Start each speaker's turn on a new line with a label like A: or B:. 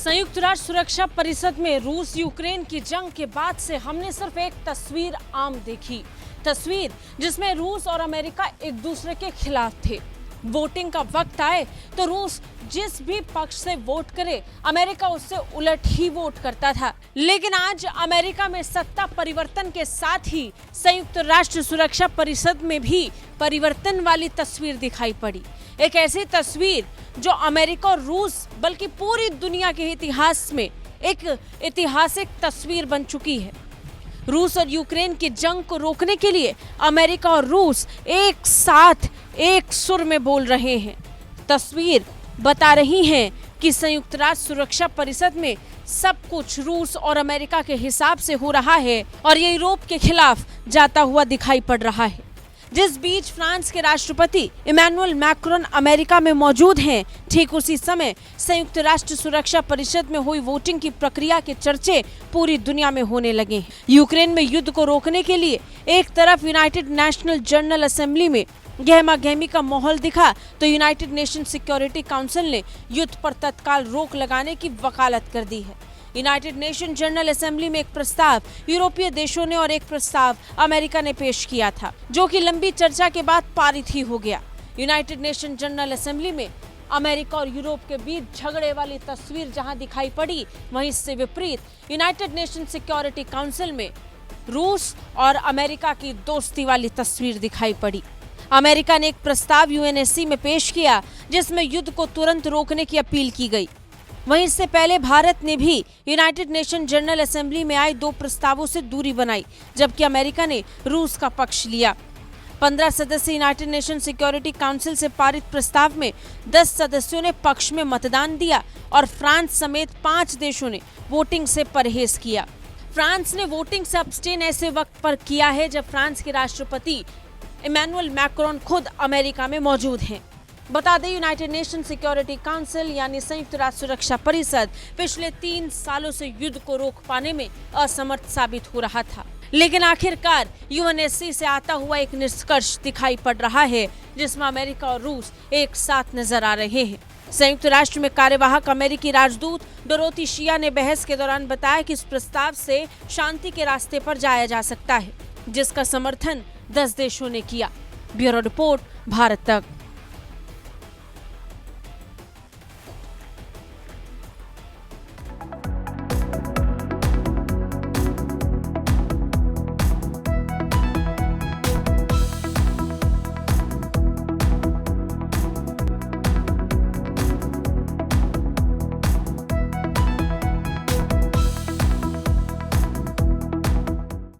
A: संयुक्त राष्ट्र सुरक्षा परिषद में रूस यूक्रेन की जंग के बाद से हमने सिर्फ एक तस्वीर आम देखी, तस्वीर जिसमें रूस और अमेरिका एक दूसरे के खिलाफ थे। वोटिंग का वक्त आए तो रूस जिस भी पक्ष से वोट करे, अमेरिका उससे उलट ही वोट करता था। लेकिन आज अमेरिका में सत्ता परिवर्तन के साथ ही संयुक्त राष्ट्र सुरक्षा परिषद में भी परिवर्तन वाली तस्वीर दिखाई पड़ी। एक ऐसी तस्वीर जो अमेरिका और रूस बल्कि पूरी दुनिया के इतिहास में एक ऐतिहासिक तस्वीर बन चुकी है। रूस और यूक्रेन की जंग को रोकने के लिए अमेरिका और रूस एक साथ एक सुर में बोल रहे हैं। तस्वीर बता रही है कि संयुक्त राष्ट्र सुरक्षा परिषद में सब कुछ रूस और अमेरिका के हिसाब से हो रहा है और ये यूरोप के खिलाफ जाता हुआ दिखाई पड़ रहा है। जिस बीच फ्रांस के राष्ट्रपति इमैनुअल मैक्रोन अमेरिका में मौजूद हैं, ठीक उसी समय संयुक्त राष्ट्र सुरक्षा परिषद में हुई वोटिंग की प्रक्रिया के चर्चे पूरी दुनिया में होने लगे हैं। यूक्रेन में युद्ध को रोकने के लिए एक तरफ यूनाइटेड नेशनल जनरल असेंबली में गहमा गहमी का माहौल दिखा तो यूनाइटेड नेशन सिक्योरिटी काउंसिल ने युद्ध पर तत्काल रोक लगाने की वकालत कर दी है। यूनाइटेड नेशन जनरल असेंबली में एक प्रस्ताव यूरोपीय देशों ने और एक प्रस्ताव अमेरिका ने पेश किया था, जो कि लंबी चर्चा के बाद पारित ही हो गया। यूनाइटेड नेशन जनरल असेंबली में अमेरिका और यूरोप के बीच झगड़े वाली तस्वीर जहां दिखाई पड़ी, वहीं इससे विपरीत यूनाइटेड नेशन सिक्योरिटी काउंसिल में रूस और अमेरिका की दोस्ती वाली तस्वीर दिखाई पड़ी। अमेरिका ने एक प्रस्ताव यूएनएससी में पेश किया जिसमें युद्ध को तुरंत रोकने की अपील की गई। वहीं इससे पहले भारत ने भी यूनाइटेड नेशन जनरल असेंबली में आए 2 प्रस्तावों से दूरी बनाई, जबकि अमेरिका ने रूस का पक्ष लिया। 15 सदस्य यूनाइटेड नेशन सिक्योरिटी काउंसिल से पारित प्रस्ताव में 10 सदस्यों ने पक्ष में मतदान दिया और फ्रांस समेत 5 देशों ने वोटिंग से परहेज किया। फ्रांस ने वोटिंग से अब्सटेन ऐसे वक्त पर किया है जब फ्रांस के राष्ट्रपति इमैनुअल मैक्रोन खुद अमेरिका में मौजूद हैं। बता दें, यूनाइटेड नेशन सिक्योरिटी काउंसिल यानी संयुक्त राष्ट्र सुरक्षा परिषद पिछले 3 सालों से युद्ध को रोक पाने में असमर्थ साबित हो रहा था। लेकिन आखिरकार यूएनएससी से आता हुआ एक निष्कर्ष दिखाई पड़ रहा है जिसमें अमेरिका और रूस एक साथ नजर आ रहे हैं। संयुक्त राष्ट्र में कार्यवाहक अमेरिकी राजदूत डोरोथी शिया ने बहस के दौरान बताया कि इस प्रस्ताव से शांति के रास्ते पर जाया जा सकता है, जिसका समर्थन 10 देशों ने किया। ब्यूरो रिपोर्ट, भारत तक।